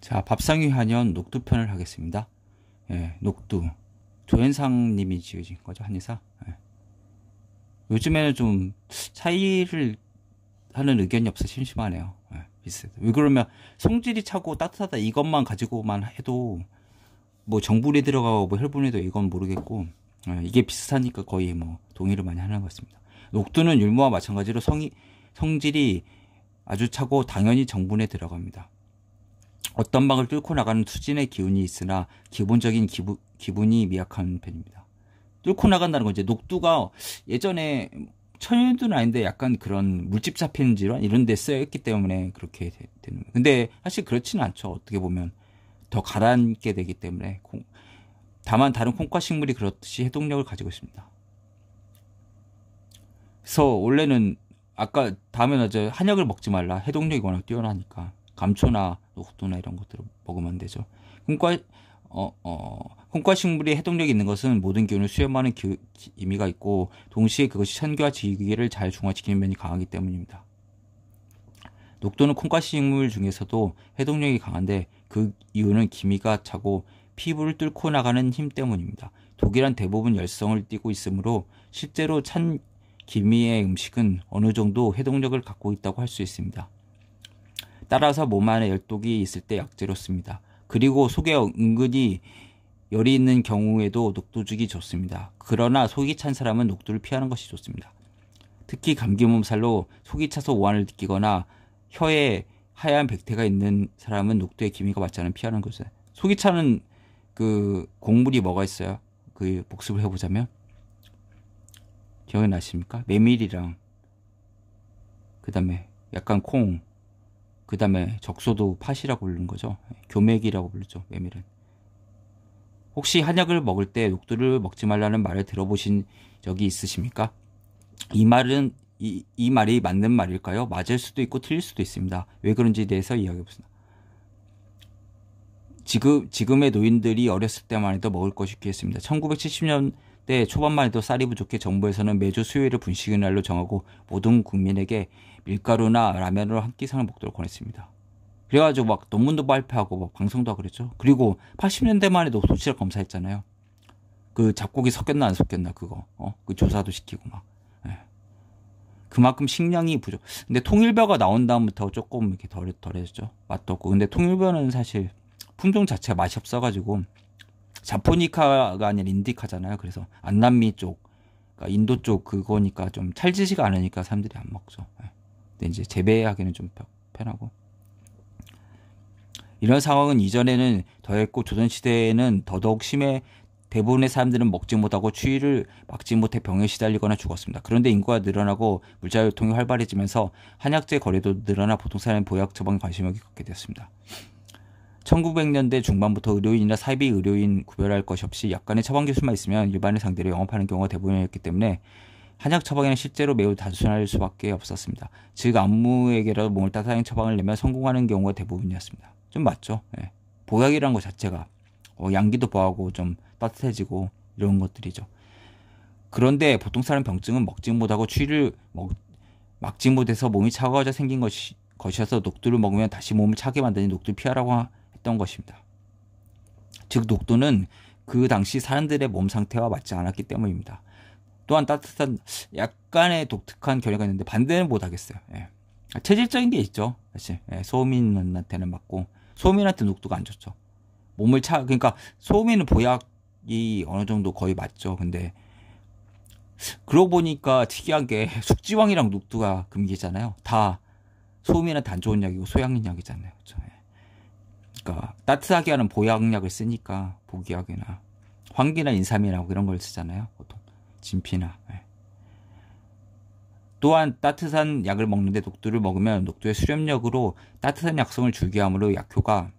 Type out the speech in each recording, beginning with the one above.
자, 밥상위 한의원 녹두편을 하겠습니다. 예, 녹두. 조현상님이 지으신 거죠, 한의사. 예. 요즘에는 좀 차이를 하는 의견이 없어 심심하네요. 예, 비슷해요. 왜 그러면 성질이 차고 따뜻하다 이것만 가지고만 해도 뭐 정분이 들어가고 뭐 혈분이 들어가고 이건 모르겠고, 예, 이게 비슷하니까 거의 뭐 동의를 많이 하는 것 같습니다. 녹두는 율무와 마찬가지로 성질이 아주 차고 당연히 정분에 들어갑니다. 어떤 방을 뚫고 나가는 투진의 기운이 있으나 기본적인 기분이 미약한 편입니다. 뚫고 나간다는 건 이제 녹두가 예전에 천연두는 아닌데 약간 그런 물집 잡히는 질환 이런 데 쓰였기 때문에 그렇게 되는 거예요. 근데 사실 그렇지는 않죠. 어떻게 보면 더 가라앉게 되기 때문에 다만 다른 콩과 식물이 그렇듯이 해독력을 가지고 있습니다. 그래서 원래는 아까 다음에 나저 한약을 먹지 말라. 해독력이 워낙 뛰어나니까 감초나 녹두나 이런 것들을 먹으면 안 되죠. 콩과 콩과 식물이 해독력이 있는 것은 모든 기운을 수렴하는 의미가 있고 동시에 그것이 천기와 지기를 잘 중화시키는 면이 강하기 때문입니다. 녹두는 콩과 식물 중에서도 해독력이 강한데 그 이유는 기미가 차고 피부를 뚫고 나가는 힘 때문입니다. 독이란 대부분 열성을 띠고 있으므로 실제로 찬 기미의 음식은 어느 정도 해독력을 갖고 있다고 할 수 있습니다. 따라서 몸 안에 열독이 있을 때 약재로 씁니다. 그리고 속에 은근히 열이 있는 경우에도 녹두 주기 좋습니다. 그러나 속이 찬 사람은 녹두를 피하는 것이 좋습니다. 특히 감기 몸살로 속이 차서 오한을 느끼거나 혀에 하얀 백태가 있는 사람은 녹두의 기미가 맞지 않으면 피하는 것을. 속이 차는 그 곡물이 뭐가 있어요? 그 복습을 해보자면 기억이 나십니까? 메밀이랑 그 다음에 약간 콩, 그 다음에 적소도 팥이라고 부르는 거죠. 교맥이라고 부르죠. 메밀은. 혹시 한약을 먹을 때 녹두를 먹지 말라는 말을 들어보신 적이 있으십니까? 이 말이 맞는 말일까요? 맞을 수도 있고 틀릴 수도 있습니다. 왜 그런지에 대해서 이야기해보겠습니다. 지금의 노인들이 어렸을 때만 해도 먹을 것이 귀했습니다. 1970년대 초반만 해도 쌀이 부족해 정부에서는 매주 수요일을 분식의 날로 정하고 모든 국민에게 밀가루나 라면으로 한 끼상을 먹도록 권했습니다. 그래가지고 막 논문도 발표하고 막 방송도 하고 그랬죠. 그리고 80년대만 해도 도시락 검사했잖아요. 그 잡곡이 섞였나 안 섞였나 그거 그 조사도 시키고 막. 예. 그만큼 식량이 부족. 근데 통일벼가 나온 다음부터 조금 이렇게 덜해졌죠. 맛도 없고. 근데 통일벼는 사실 품종 자체가 맛이 없어가지고 자포니카가 아니라 인디카잖아요. 그래서 안남미 쪽, 그러니까 인도 쪽 그거니까 좀 찰지지가 않으니까 사람들이 안 먹죠. 예. 근데 이제 재배하기는 좀 편하고. 이런 상황은 이전에는 더했고 조선시대에는 더더욱 심해 대부분의 사람들은 먹지 못하고 추위를 막지 못해 병에 시달리거나 죽었습니다. 그런데 인구가 늘어나고 물자 유통이 활발해지면서 한약재 거래도 늘어나 보통 사람의 보약 처방에 관심을 갖게 되었습니다. 1900년대 중반부터 의료인이나 사이비 의료인 구별할 것이 없이 약간의 처방 기술만 있으면 일반의 상대로 영업하는 경우가 대부분이었기 때문에 한약 처방에는 실제로 매우 단순할 수밖에 없었습니다. 즉 아무에게라도 몸을 따뜻하게 처방을 내면 성공하는 경우가 대부분이었습니다. 좀 맞죠? 예. 보약이라는 것 자체가 양기도 보하고 좀 따뜻해지고 이런 것들이죠. 그런데 보통 사람 병증은 먹지 못하고 추위를 막지 못해서 몸이 차가워져 생긴 것이어서 녹두를 먹으면 다시 몸을 차게 만드니 녹두를 피하라고 했던 것입니다. 즉 녹두는 그 당시 사람들의 몸 상태와 맞지 않았기 때문입니다. 또한 따뜻한 약간의 독특한 결과가 있는데 반대는 못하겠어요. 예. 체질적인 게 있죠. 사실 소음인한테는 맞고 소음인한테 녹두가 안 좋죠. 그러니까 소음인은 보약이 어느 정도 거의 맞죠. 근데 그러고 보니까 특이하게 숙지왕이랑 녹두가 금기잖아요. 다 소음인한테 안 좋은 약이고 소양인 약이잖아요. 그렇죠? 그러니까 따뜻하게 하는 보약약을 쓰니까 보기약이나 환기나 인삼이나 이런 걸 쓰잖아요. 보통 진피나. 또한 따뜻한 약을 먹는데 녹두를 먹으면 녹두의 수렴력으로 따뜻한 약성을 주게 하므로 약효가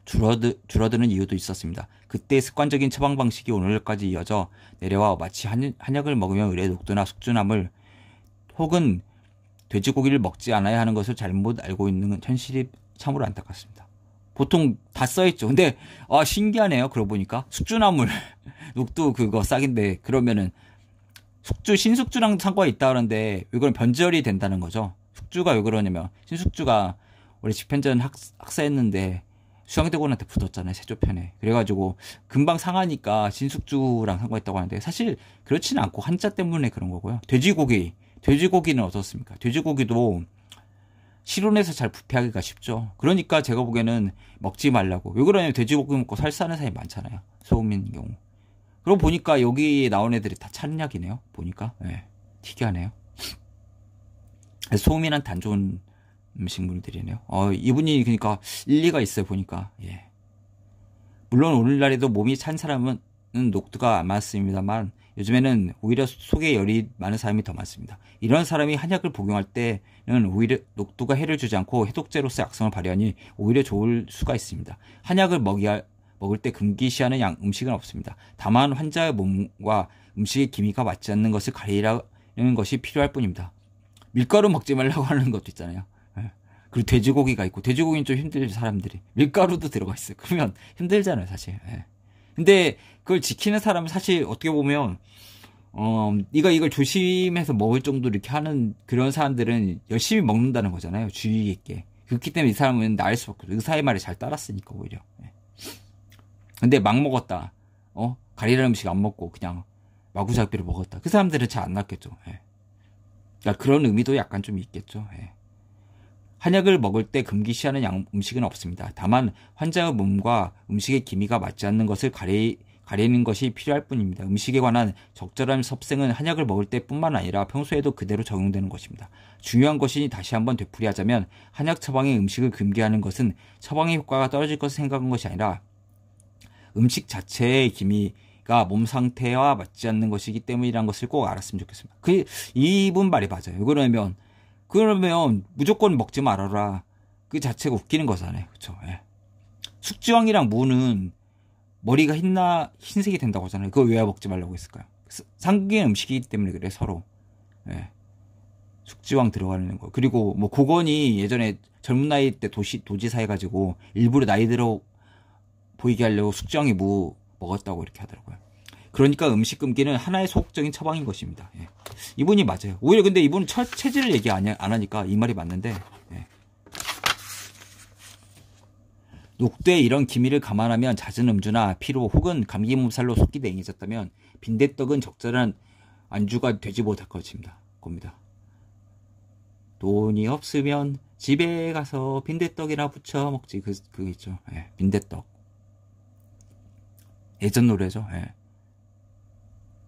줄어드는 이유도 있었습니다. 그때 습관적인 처방 방식이 오늘까지 이어져 내려와 마치 한약을 먹으면 의뢰 녹두나 숙주나물 혹은 돼지고기를 먹지 않아야 하는 것을 잘못 알고 있는 현실이 참으로 안타깝습니다. 보통 다 써있죠. 근데 신기하네요. 그러고 보니까 숙주나물 녹두 그거 싹인데 그러면은 신숙주랑 상관이 있다 그러는데 왜 그런 변절이 된다는 거죠. 숙주가 왜 그러냐면 신숙주가 원래 집현전 학사했는데 수양대군한테 붙었잖아요. 세조편에. 그래가지고 금방 상하니까 신숙주랑 상관있다고 하는데 사실 그렇지는 않고 한자 때문에 그런 거고요. 돼지고기는 어떻습니까? 돼지고기도 실온에서 잘 부패하기가 쉽죠. 그러니까 제가 보기에는 먹지 말라고. 왜 그러냐면 돼지고기 먹고 설사하는 사람이 많잖아요. 소음인 경우. 그러고 보니까 여기 나온 애들이 다 찬약이네요. 보니까. 네. 특이하네요. 소음이란 단 좋은 음식물들이네요. 이분이 그러니까 일리가 있어요. 보니까. 예. 물론 오늘날에도 몸이 찬 사람은 녹두가 안 많습니다만 요즘에는 오히려 속에 열이 많은 사람이 더 많습니다. 이런 사람이 한약을 복용할 때는 오히려 녹두가 해를 주지 않고 해독제로서 약성을 발휘하니 오히려 좋을 수가 있습니다. 한약을 먹을 때 금기시하는 음식은 없습니다. 다만 환자의 몸과 음식의 기미가 맞지 않는 것을 가리라는 것이 필요할 뿐입니다. 밀가루 먹지 말라고 하는 것도 있잖아요. 그리고 돼지고기가 있고, 돼지고기는 좀 힘들죠, 사람들이. 밀가루도 들어가 있어요. 그러면 힘들잖아요, 사실. 근데 그걸 지키는 사람은 사실 어떻게 보면, 이걸 조심해서 먹을 정도로 이렇게 하는 그런 사람들은 열심히 먹는다는 거잖아요, 주의 있게. 그렇기 때문에 이 사람은 나을 수밖에 없어요. 의사의 말에 잘 따랐으니까, 오히려. 근데 막 먹었다. 가리라는 음식 안 먹고 그냥 마구잡이로 먹었다. 그 사람들은 잘 안 낫겠죠. 그러니까 그런 의미도 약간 좀 있겠죠. 한약을 먹을 때 금기시하는 음식은 없습니다. 다만 환자의 몸과 음식의 기미가 맞지 않는 것을 가리는 것이 필요할 뿐입니다. 음식에 관한 적절한 섭생은 한약을 먹을 때뿐만 아니라 평소에도 그대로 적용되는 것입니다. 중요한 것이 다시 한번 되풀이하자면 한약 처방의 음식을 금기하는 것은 처방의 효과가 떨어질 것을 생각한 것이 아니라 음식 자체의 기미가 몸 상태와 맞지 않는 것이기 때문이라는 것을 꼭 알았으면 좋겠습니다. 이분 말이 맞아요. 그러면 무조건 먹지 말아라. 그 자체가 웃기는 거잖아요. 그쵸? 숙지황이랑 무는 머리가 흰색이 된다고 하잖아요. 그걸 왜 먹지 말라고 했을까요? 상극의 음식이기 때문에 그래, 서로. 숙지황 들어가는 거. 그리고 뭐 고건이 예전에 젊은 나이 때 도지사 해가지고 일부러 나이 들어 보이게 하려고 숙지황이 무 먹었다고 이렇게 하더라고요. 그러니까 음식 금기는 하나의 소극적인 처방인 것입니다. 이분이 맞아요. 오히려 근데 이분은 체질을 얘기 안 하니까 이 말이 맞는데, 녹두의 이런 기미를 감안하면 잦은 음주나 피로 혹은 감기 몸살로 속이 냉해졌다면 빈대떡은 적절한 안주가 되지 못할 겁니다. 돈이 없으면 집에 가서 빈대떡이나 부쳐 먹지. 그거 있죠. 빈대떡. 예전 노래죠.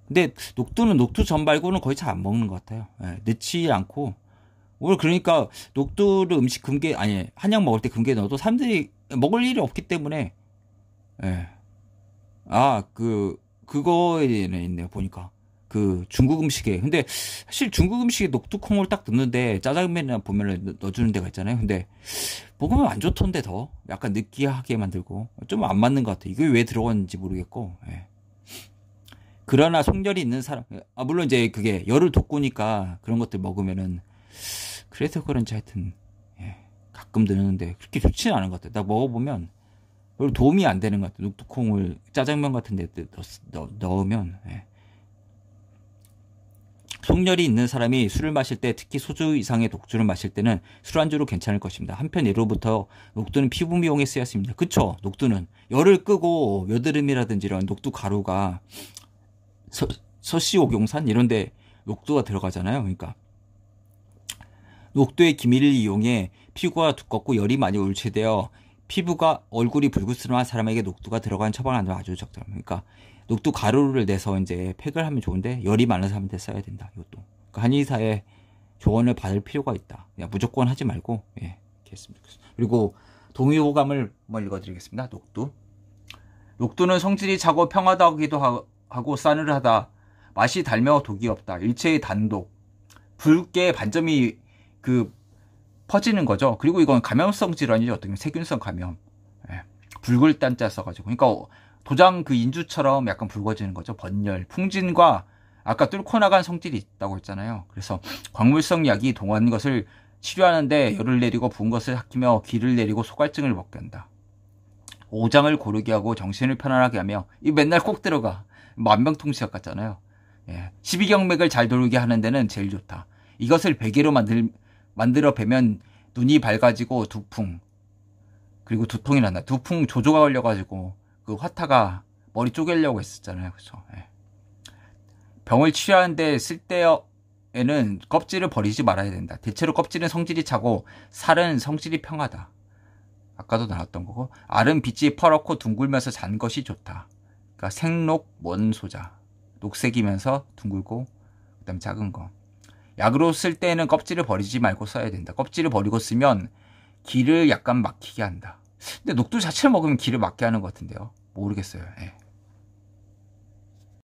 근데 녹두는 녹두전 말고는 거의 잘 안 먹는 것 같아요. 넣지 않고. 오늘 그러니까 녹두를 음식 한약 먹을 때 금기에 넣어도 사람들이 먹을 일이 없기 때문에, 그거에는 있네요, 보니까. 그 중국 음식에. 근데 사실 중국 음식에 녹두콩을 딱 넣는데 짜장면이나 보면 넣어주는 데가 있잖아요. 근데 먹으면 안 좋던데 더. 약간 느끼하게 만들고. 좀 안 맞는 것 같아요. 이게 왜 들어갔는지 모르겠고. 그러나 속열이 있는 사람, 물론 이제 그게 열을 돋구니까 그런 것들 먹으면은, 그래서 그런지 하여튼, 가끔 드는데 그렇게 좋지는 않은 것 같아요. 딱 먹어보면 별로 도움이 안 되는 것 같아요. 녹두콩을 짜장면 같은 데 넣으면. 속열이 있는 사람이 술을 마실 때, 특히 소주 이상의 녹주를 마실 때는 술안주로 괜찮을 것입니다. 한편 예로부터 녹두는 피부 미용에 쓰였습니다. 그쵸? 녹두는 열을 끄고 여드름이라든지 이런 녹두 가루가 서씨옥용산 이런데 녹두가 들어가잖아요. 그러니까 녹두의 기미를 이용해 피부가 두껍고 열이 많이 울체되어 피부가 얼굴이 불그스름한 사람에게 녹두가 들어간 처방을 하면 아주 적절합니다. 그러니까 녹두 가루를 내서 이제 팩을 하면 좋은데 열이 많은 사람한테 써야 된다. 이것도 그러니까 한의사의 조언을 받을 필요가 있다. 그냥 무조건 하지 말고 이렇게 했으면 좋겠습니다. 그리고 동의호감을 한번 읽어드리겠습니다. 녹두는 성질이 차고 평하다기도 하고 싸늘하다. 맛이 달며 독이 없다. 일체의 단독. 붉게 반점이 퍼지는 거죠. 그리고 이건 감염성 질환이죠. 어떻게 보면 세균성 감염. 붉을 딴자 써가지고. 그러니까 도장 인주처럼 약간 붉어지는 거죠. 번열, 풍진과 아까 뚫고 나간 성질이 있다고 했잖아요. 그래서 광물성 약이 동한 것을 치료하는데 열을 내리고 부은 것을 삭히며 기를 내리고 소갈증을 먹게 한다. 오장을 고르게 하고 정신을 편안하게 하며 이 맨날 꼭 들어가. 만병통치약 같잖아요. 12경맥을 잘 돌게 하는 데는 제일 좋다. 이것을 베개로 만들어 베면 눈이 밝아지고 두풍, 그리고 두통이 난다. 두풍 조조가 걸려가지고 그 화타가 머리 쪼개려고 했었잖아요. 그죠? 예. 병을 치료하는데 쓸 때에는 껍질을 버리지 말아야 된다. 대체로 껍질은 성질이 차고 살은 성질이 평하다. 아까도 나왔던 거고, 알은 빛이 퍼렇고 둥글면서 잔 것이 좋다. 그러니까 생록 원소자. 녹색이면서 둥글고 그다음 작은 거. 약으로 쓸 때는 껍질을 버리지 말고 써야 된다. 껍질을 버리고 쓰면 기를 약간 막히게 한다. 근데 녹두 자체를 먹으면 기를 막게 하는 것 같은데요. 모르겠어요. 예.